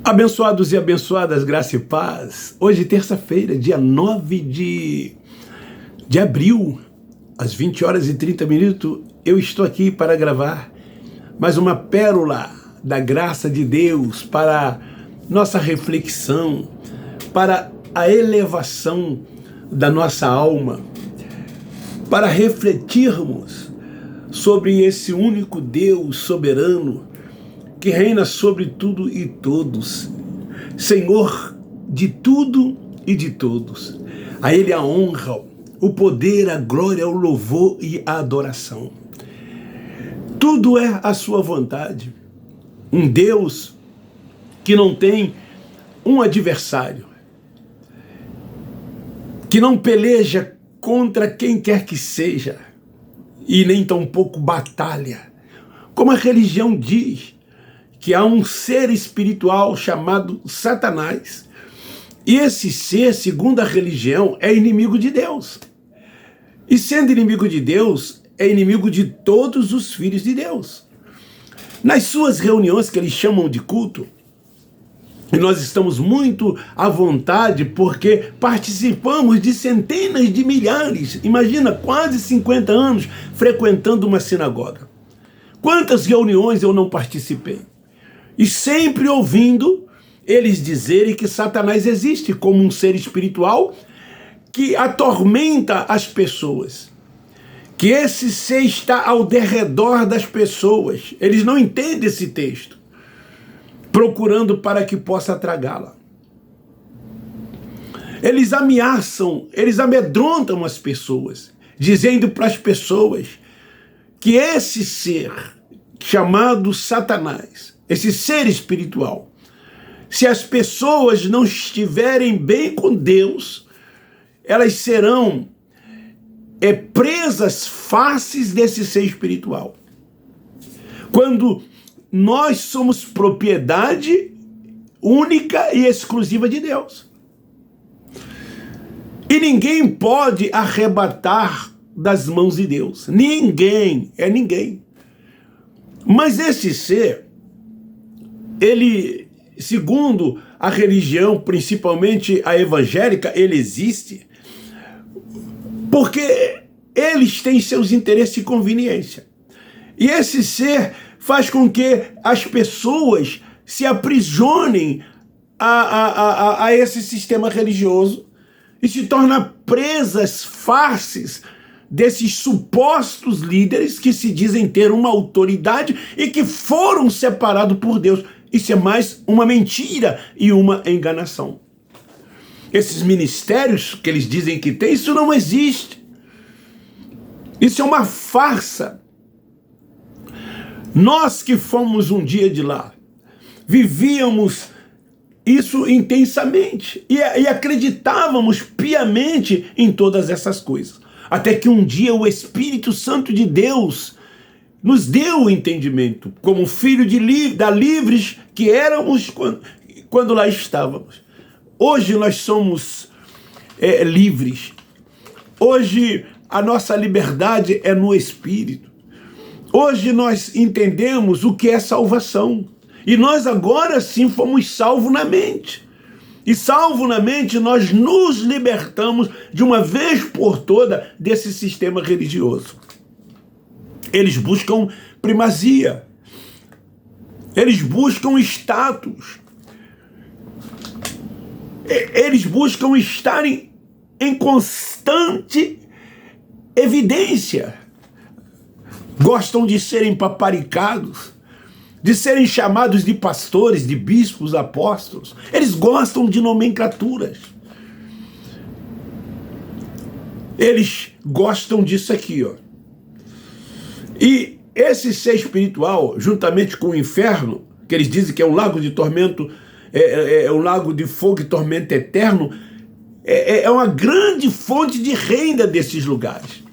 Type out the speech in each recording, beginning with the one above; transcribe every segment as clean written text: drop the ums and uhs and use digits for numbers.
Abençoados e abençoadas, graça e paz. Hoje, terça-feira, dia 9 de abril, às 20 horas e 30 minutos, eu estou aqui para gravar mais uma pérola da graça de Deus para nossa reflexão, para a elevação da nossa alma, para refletirmos sobre esse único Deus soberano que reina sobre tudo e todos, Senhor de tudo e de todos. A Ele a honra, o poder, a glória, o louvor e a adoração. Tudo é a sua vontade. Um Deus que não tem um adversário, que não peleja contra quem quer que seja, e nem tampouco batalha, como a religião diz, que há um ser espiritual chamado Satanás. E esse ser, segundo a religião, é inimigo de Deus. E sendo inimigo de Deus, é inimigo de todos os filhos de Deus. Nas suas reuniões que eles chamam de culto, e nós estamos muito à vontade porque participamos de centenas de milhares, imagina, quase 50 anos frequentando uma sinagoga. Quantas reuniões eu não participei? E sempre ouvindo eles dizerem que Satanás existe como um ser espiritual que atormenta as pessoas. Que esse ser está ao derredor das pessoas. Eles não entendem esse texto, procurando para que possa tragá-la. Eles ameaçam, eles amedrontam as pessoas, dizendo para as pessoas que esse ser chamado Satanás, esse ser espiritual, se as pessoas não estiverem bem com Deus, elas serão presas fáceis desse ser espiritual. Quando nós somos propriedade única e exclusiva de Deus. E ninguém pode arrebatar das mãos de Deus. Ninguém, ninguém. Mas esse ser, ele, segundo a religião, principalmente a evangélica, ele existe porque eles têm seus interesses e conveniência. E esse ser faz com que as pessoas se aprisionem a esse sistema religioso e se tornam presas fáceis desses supostos líderes que se dizem ter uma autoridade e que foram separados por Deus. Isso é mais uma mentira e uma enganação. Esses ministérios que eles dizem que tem, isso não existe. Isso é uma farsa. Nós que fomos um dia de lá, vivíamos isso intensamente e acreditávamos piamente em todas essas coisas. Até que um dia o Espírito Santo de Deus nos deu o entendimento, como filho da livres que éramos quando lá estávamos. Hoje nós somos livres. Hoje a nossa liberdade é no Espírito. Hoje nós entendemos o que é salvação. E nós agora sim fomos salvos na mente. E salvo na mente, nós nos libertamos de uma vez por toda desse sistema religioso. Eles buscam primazia. Eles buscam status. Eles buscam estar em constante evidência. Gostam de serem paparicados, de serem chamados de pastores, de bispos, apóstolos. Eles gostam de nomenclaturas. Eles gostam disso aqui, ó. E esse ser espiritual, juntamente com o inferno, que eles dizem que é um lago de tormento, é um lago de fogo e tormento eterno, é uma grande fonte de renda desses lugares.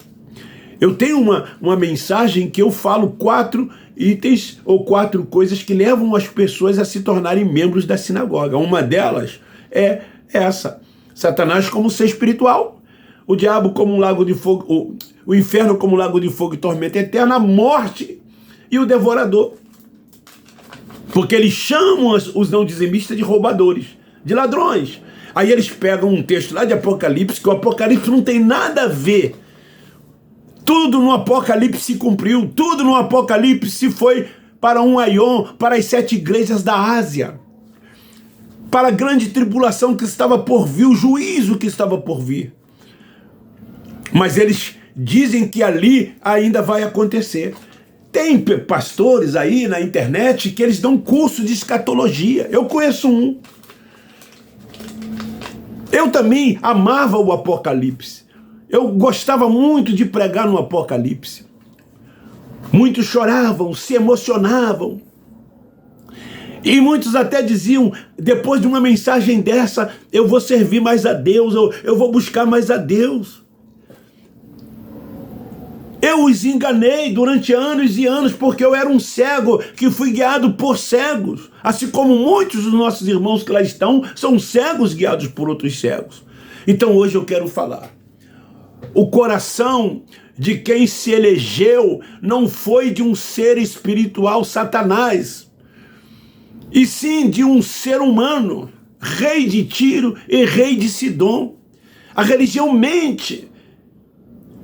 Eu tenho uma mensagem que eu falo 4 itens ou 4 coisas que levam as pessoas a se tornarem membros da sinagoga. Uma delas é essa: Satanás como ser espiritual, o diabo como um lago de fogo, o inferno como um lago de fogo e tormento eterno, a morte e o devorador. Porque eles chamam os não dizimistas de roubadores, de ladrões. Aí eles pegam um texto lá de Apocalipse, que o Apocalipse não tem nada a ver. Tudo no Apocalipse se cumpriu, tudo no Apocalipse foi para um aion, para as 7 igrejas da Ásia, para a grande tribulação que estava por vir, o juízo que estava por vir. Mas eles dizem que ali ainda vai acontecer. Tem pastores aí na internet que eles dão curso de escatologia. Eu conheço um. Eu também amava o Apocalipse. Eu gostava muito de pregar no Apocalipse. Muitos choravam, se emocionavam. E muitos até diziam, depois de uma mensagem dessa, eu vou servir mais a Deus, eu vou buscar mais a Deus. Eu os enganei durante anos e anos, porque eu era um cego que fui guiado por cegos. Assim como muitos dos nossos irmãos que lá estão, são cegos guiados por outros cegos. Então hoje eu quero falar. O coração de quem se elegeu não foi de um ser espiritual, Satanás, e sim de um ser humano, rei de Tiro e rei de Sidom. A religião mente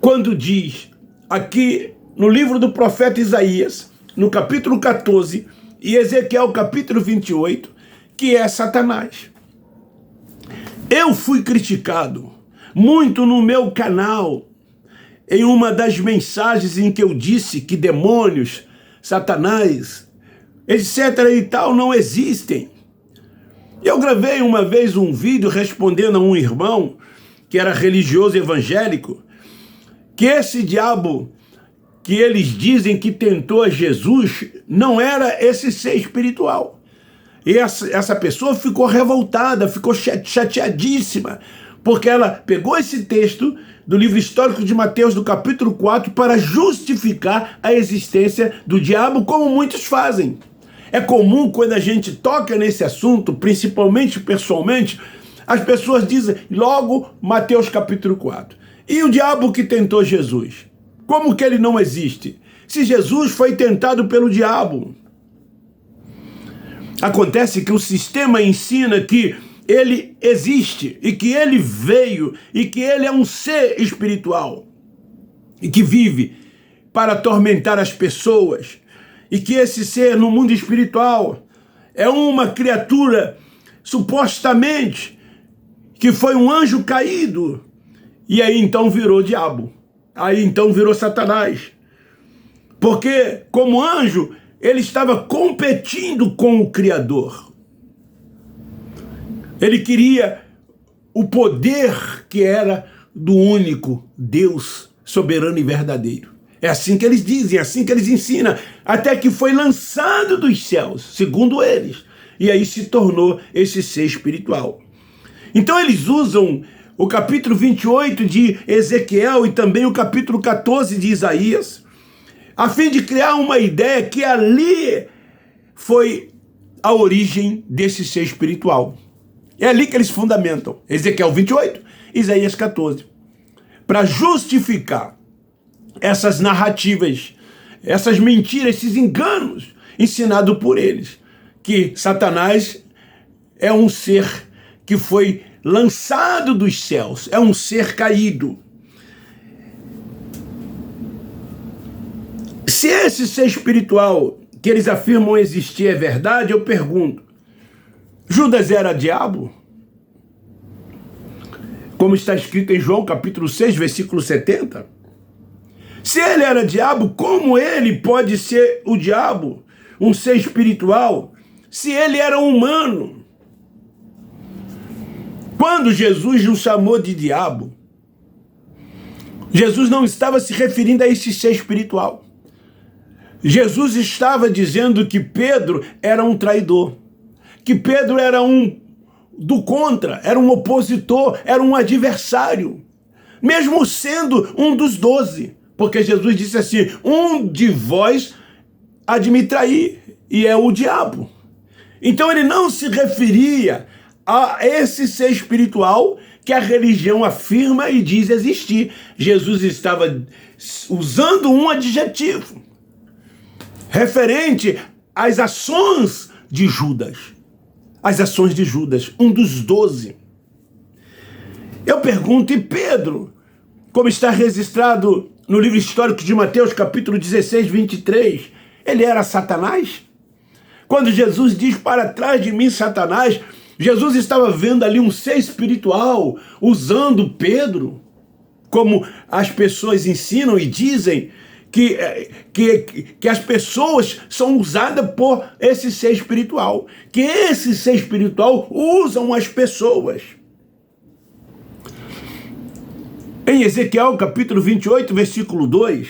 quando diz, aqui no livro do profeta Isaías, no capítulo 14, e Ezequiel capítulo 28, que é Satanás. Eu fui criticado muito no meu canal, em uma das mensagens em que eu disse que demônios, Satanás, etc. e tal, não existem. Eu gravei uma vez um vídeo respondendo a um irmão que era religioso evangélico, que esse diabo que eles dizem que tentou a Jesus não era esse ser espiritual. E essa pessoa ficou revoltada, ficou chateadíssima, porque ela pegou esse texto do livro histórico de Mateus, do capítulo 4, para justificar a existência do diabo, como muitos fazem. É comum quando a gente toca nesse assunto, principalmente pessoalmente, as pessoas dizem logo Mateus capítulo 4. E o diabo que tentou Jesus? Como que ele não existe? Se Jesus foi tentado pelo diabo. Acontece que o sistema ensina que ele existe e que ele veio e que ele é um ser espiritual e que vive para atormentar as pessoas e que esse ser no mundo espiritual é uma criatura supostamente que foi um anjo caído e aí então virou diabo, aí então virou Satanás, porque como anjo ele estava competindo com o Criador. Ele queria o poder que era do único Deus soberano e verdadeiro. É assim que eles dizem, é assim que eles ensinam, até que foi lançado dos céus, segundo eles, e aí se tornou esse ser espiritual. Então eles usam o capítulo 28 de Ezequiel e também o capítulo 14 de Isaías, a fim de criar uma ideia que ali foi a origem desse ser espiritual. É ali que eles fundamentam, Ezequiel 28, Isaías 14, para justificar essas narrativas, essas mentiras, esses enganos ensinados por eles, que Satanás é um ser que foi lançado dos céus, é um ser caído. Se esse ser espiritual que eles afirmam existir é verdade, eu pergunto, Judas era diabo? Como está escrito em João capítulo 6, versículo 70? Se ele era diabo, como ele pode ser o diabo, um ser espiritual, se ele era humano? Quando Jesus o chamou de diabo, Jesus não estava se referindo a esse ser espiritual. Jesus estava dizendo que Pedro era um traidor, que Pedro era um do contra, era um opositor, era um adversário, mesmo sendo um dos 12, porque Jesus disse assim, um de vós há de me trair, e é o diabo. Então ele não se referia a esse ser espiritual que a religião afirma e diz existir. Jesus estava usando um adjetivo referente às ações de Judas, as ações de Judas, um dos 12. Eu pergunto, e Pedro, como está registrado no livro histórico de Mateus, capítulo 16, 23, ele era Satanás? Quando Jesus diz, para trás de mim, Satanás, Jesus estava vendo ali um ser espiritual usando Pedro, como as pessoas ensinam e dizem que as pessoas são usadas por esse ser espiritual, que esse ser espiritual usam as pessoas. Em Ezequiel, capítulo 28, versículo 2,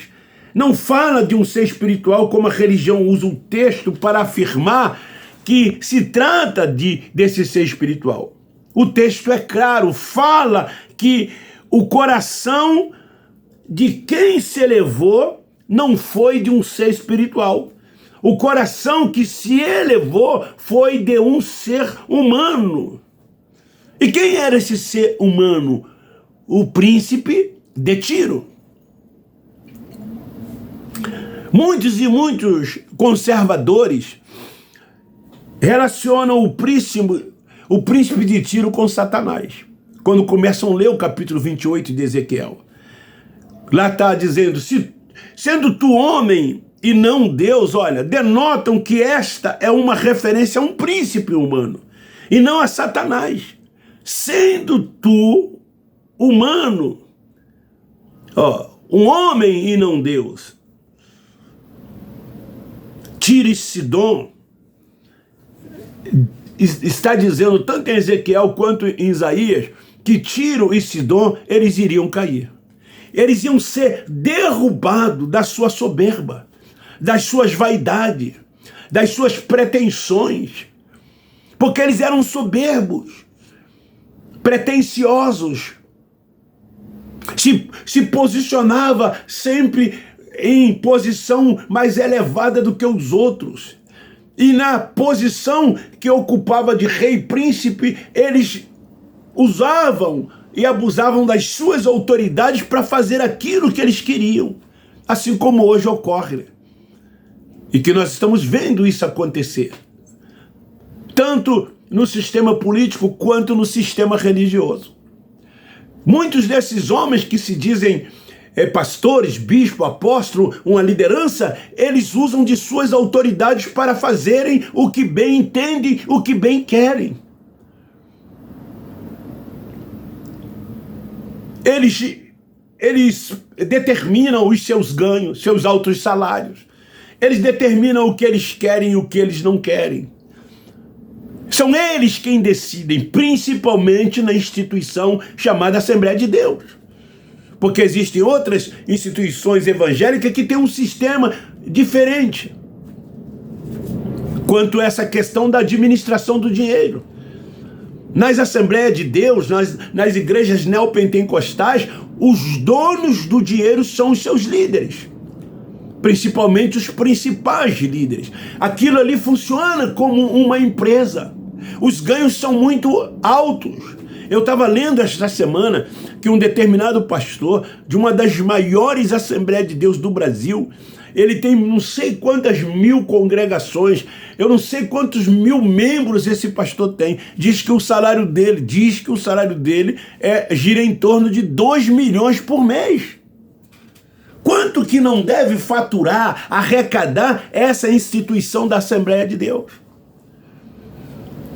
não fala de um ser espiritual como a religião usa o texto para afirmar que se trata desse ser espiritual. O texto é claro, fala que o coração de quem se elevou não foi de um ser espiritual. O coração que se elevou foi de um ser humano. E quem era esse ser humano? O príncipe de Tiro. Muitos e muitos conservadores relacionam o príncipe de Tiro com Satanás. Quando começam a ler o capítulo 28 de Ezequiel. Lá está dizendo, sendo tu homem e não Deus, olha, denotam que esta é uma referência a um príncipe humano e não a Satanás. Sendo tu humano, um homem e não Deus. Tiro e Sidom está dizendo tanto em Ezequiel quanto em Isaías que Tiro e Sidom eles iriam cair. Eles iam ser derrubados da sua soberba, das suas vaidades, das suas pretensões, porque eles eram soberbos, pretensiosos, se posicionava sempre em posição mais elevada do que os outros. E na posição que ocupava de rei e príncipe, eles usavam e abusavam das suas autoridades para fazer aquilo que eles queriam, assim como hoje ocorre. E que nós estamos vendo isso acontecer, tanto no sistema político quanto no sistema religioso. Muitos desses homens que se dizem pastores, bispo, apóstolo, uma liderança, eles usam de suas autoridades para fazerem o que bem entendem, o que bem querem. Eles determinam os seus ganhos, seus altos salários. Eles determinam o que eles querem e o que eles não querem. São eles quem decidem, principalmente na instituição chamada Assembleia de Deus. Porque existem outras instituições evangélicas que têm um sistema diferente quanto a essa questão da administração do dinheiro. Nas Assembleias de Deus, nas igrejas neopentecostais, os donos do dinheiro são os seus líderes, principalmente os principais líderes. Aquilo ali funciona como uma empresa. Os ganhos são muito altos. Eu estava lendo esta semana que um determinado pastor de uma das maiores Assembleias de Deus do Brasil, ele tem não sei quantas mil congregações, eu não sei quantos mil membros esse pastor tem, diz que o salário dele gira em torno de 2 milhões por mês. Quanto que não deve faturar, arrecadar essa instituição da Assembleia de Deus?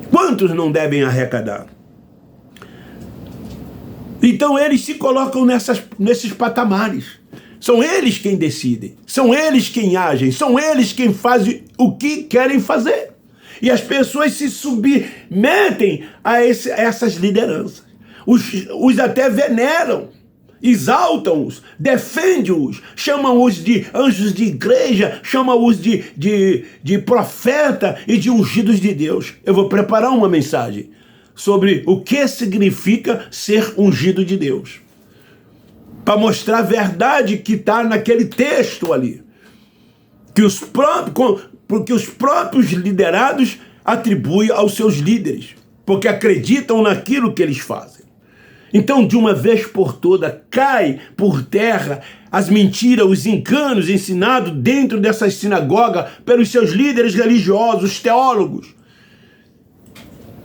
Quantos não devem arrecadar? Então eles se colocam nesses patamares. São eles quem decidem, são eles quem agem, são eles quem fazem o que querem fazer. E as pessoas se submetem a essas lideranças. Os até veneram, exaltam-os, defendem-os, chamam-os de anjos de igreja, chamam-os de profeta e de ungidos de Deus. Eu vou preparar uma mensagem sobre o que significa ser ungido de Deus, para mostrar a verdade que está naquele texto ali, porque os próprios liderados atribuem aos seus líderes, porque acreditam naquilo que eles fazem. Então, de uma vez por toda, cai por terra as mentiras, os enganos ensinados dentro dessas sinagogas pelos seus líderes religiosos, os teólogos.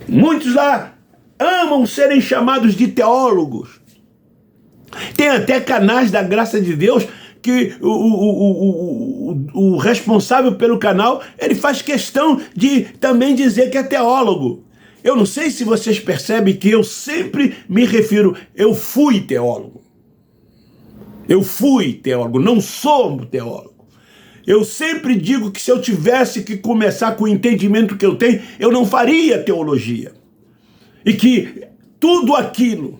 Muitos lá amam serem chamados de teólogos. Tem até canais da graça de Deus que o responsável pelo canal, ele faz questão de também dizer que é teólogo. Eu não sei se vocês percebem que eu sempre me refiro, eu fui teólogo. Eu fui teólogo, não sou teólogo. Eu sempre digo que se eu tivesse que começar com o entendimento que eu tenho, eu não faria teologia. E que tudo aquilo,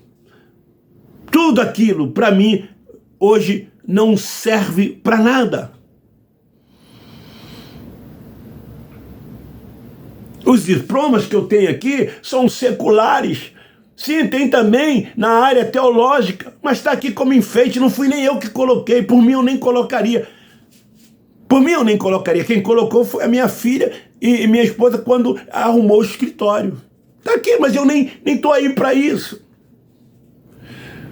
para mim, hoje não serve para nada. Os diplomas que eu tenho aqui são seculares. Sim, tem também na área teológica, mas está aqui como enfeite, não fui nem eu que coloquei, por mim eu nem colocaria. Por mim eu nem colocaria, quem colocou foi a minha filha e minha esposa quando arrumou o escritório. Está aqui, mas eu nem estou aí para isso.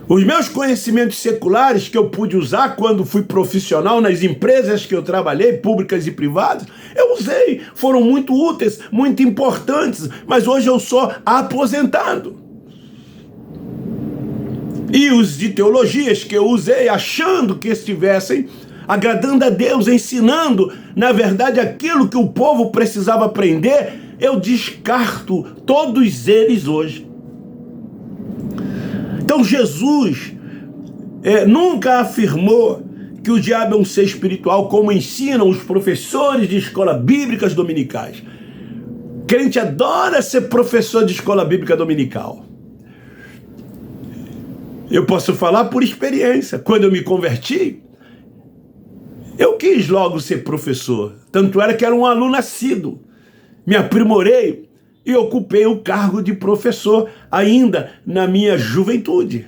Os meus conhecimentos seculares que eu pude usar quando fui profissional nas empresas que eu trabalhei, públicas e privadas, eu usei, foram muito úteis, muito importantes, mas hoje eu sou aposentado. E os de teologias que eu usei achando que estivessem agradando a Deus, ensinando, na verdade, aquilo que o povo precisava aprender, eu descarto todos eles hoje. Então Jesus nunca afirmou que o diabo é um ser espiritual, como ensinam os professores de escola bíblicas dominicais. Crente adora ser professor de escola bíblica dominical. Eu posso falar por experiência. Quando eu me converti, eu quis logo ser professor. Tanto era que era um aluno assíduo. Me aprimorei e ocupei o cargo de professor ainda na minha juventude.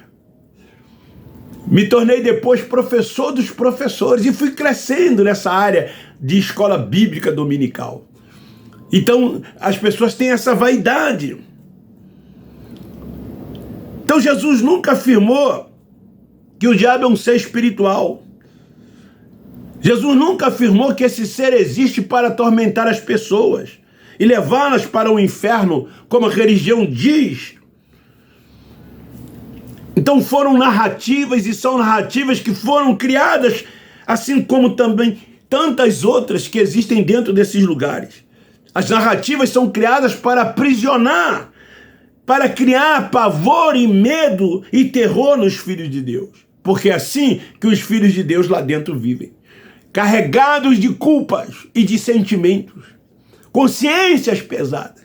Me tornei depois professor dos professores e fui crescendo nessa área de escola bíblica dominical. Então, as pessoas têm essa vaidade. Então, Jesus nunca afirmou que o diabo é um ser espiritual. Jesus nunca afirmou que esse ser existe para atormentar as pessoas e levá-las para o inferno, como a religião diz. Então foram narrativas e são narrativas que foram criadas, assim como também tantas outras que existem dentro desses lugares. As narrativas são criadas para aprisionar, para criar pavor e medo e terror nos filhos de Deus. Porque é assim que os filhos de Deus lá dentro vivem, carregados de culpas e de sentimentos, consciências pesadas,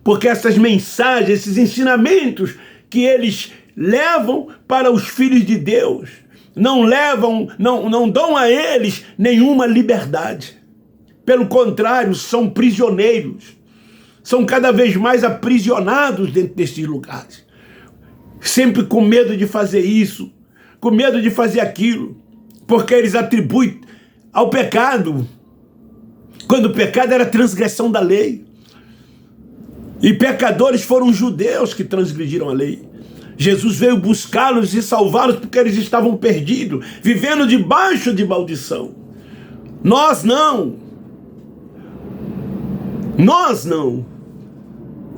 porque essas mensagens, esses ensinamentos que eles levam para os filhos de Deus, não dão a eles nenhuma liberdade. Pelo contrário, são prisioneiros, são cada vez mais aprisionados dentro desses lugares, sempre com medo de fazer isso, com medo de fazer aquilo, porque eles atribuem ao pecado, quando o pecado era transgressão da lei. E pecadores foram judeus que transgrediram a lei. Jesus veio buscá-los e salvá-los porque eles estavam perdidos, vivendo debaixo de maldição. Nós não. Nós não.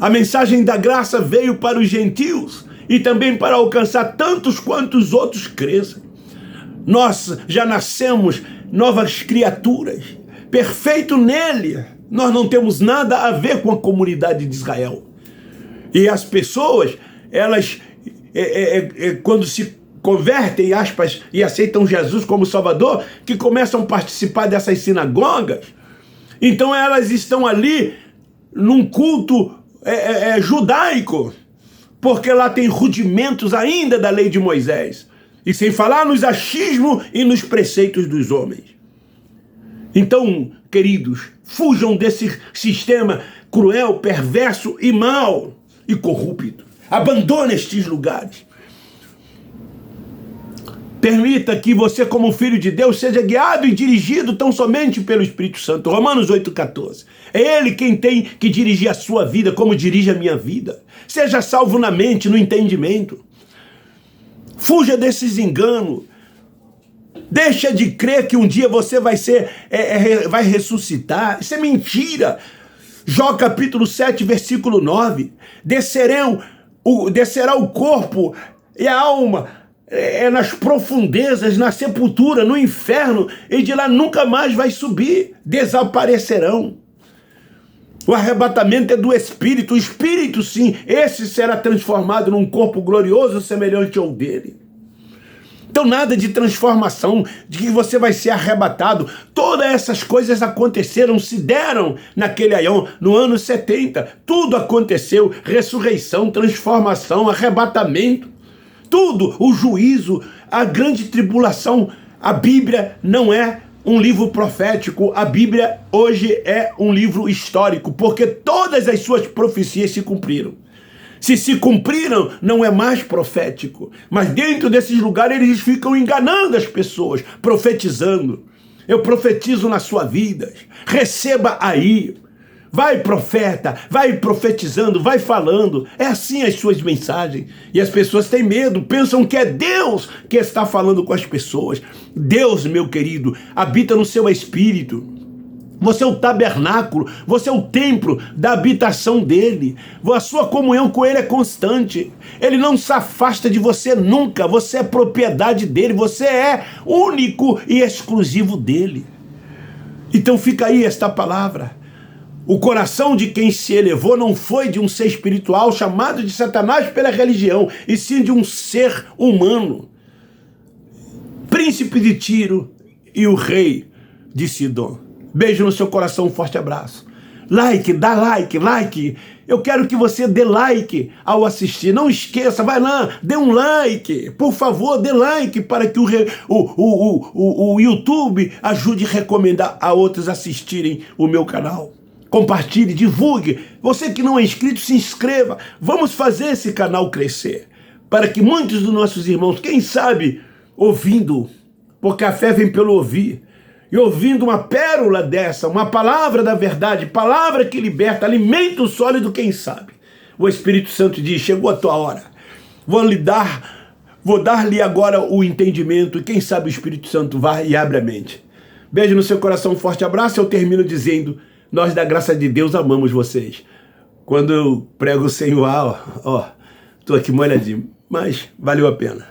A mensagem da graça veio para os gentios e também para alcançar tantos quantos outros crescem. Nós já nascemos novas criaturas, perfeito nele. Nós não temos nada a ver com a comunidade de Israel. E as pessoas, elas, quando se convertem, aspas, e aceitam Jesus como Salvador, que começam a participar dessas sinagogas, então elas estão ali num culto judaico, porque lá tem rudimentos ainda da lei de Moisés, e sem falar nos achismos e nos preceitos dos homens. Então, queridos, fujam desse sistema cruel, perverso e mau e corrupto. Abandone estes lugares. Permita que você, como filho de Deus, seja guiado e dirigido tão somente pelo Espírito Santo. Romanos 8,14. É Ele quem tem que dirigir a sua vida, como dirige a minha vida. Seja salvo na mente, no entendimento. Fuja desses enganos. Deixa de crer que um dia você vai vai ressuscitar. Isso é mentira. Jó capítulo 7, versículo 9. Descerá o corpo e a alma nas profundezas, na sepultura, no inferno, e de lá nunca mais vai subir. Desaparecerão. O arrebatamento é do Espírito. O Espírito, sim, esse será transformado num corpo glorioso semelhante ao dele. Então nada de transformação, de que você vai ser arrebatado. Todas essas coisas aconteceram, se deram naquele aion, no ano 70. Tudo aconteceu, ressurreição, transformação, arrebatamento. Tudo, o juízo, a grande tribulação. A Bíblia não é um livro profético, a Bíblia hoje é um livro histórico, porque todas as suas profecias se cumpriram. Se cumpriram, não é mais profético. Mas dentro desses lugares eles ficam enganando as pessoas, profetizando. Eu profetizo na sua vida. Receba aí. Vai profeta, vai profetizando, vai falando. É assim as suas mensagens. E as pessoas têm medo, pensam que é Deus que está falando com as pessoas. Deus, meu querido, habita no seu espírito. Você é o tabernáculo, você é o templo da habitação dele. A sua comunhão com ele é constante. Ele não se afasta de você nunca. Você é propriedade dele, você é único e exclusivo dele. Então fica aí esta palavra. O coração de quem se elevou não foi de um ser espiritual chamado de Satanás pela religião, e sim de um ser humano. Príncipe de Tiro e o rei de Sidom. Beijo no seu coração, um forte abraço. Like, dá like. Eu quero que você dê like ao assistir. Não esqueça, vai lá, dê um like. Por favor, dê like para que o YouTube ajude a recomendar a outros assistirem o meu canal. Compartilhe, divulgue. Você que não é inscrito, se inscreva. Vamos fazer esse canal crescer, para que muitos dos nossos irmãos, quem sabe, ouvindo, porque a fé vem pelo ouvir, e ouvindo uma pérola dessa, uma palavra da verdade, palavra que liberta, alimento sólido, quem sabe. O Espírito Santo diz, chegou a tua hora. Vou dar-lhe agora o entendimento, e quem sabe o Espírito Santo vai e abre a mente. Beijo no seu coração, um forte abraço. Eu termino dizendo, nós da graça de Deus amamos vocês. Quando eu prego sem o ar, tô aqui molhadinho, mas valeu a pena.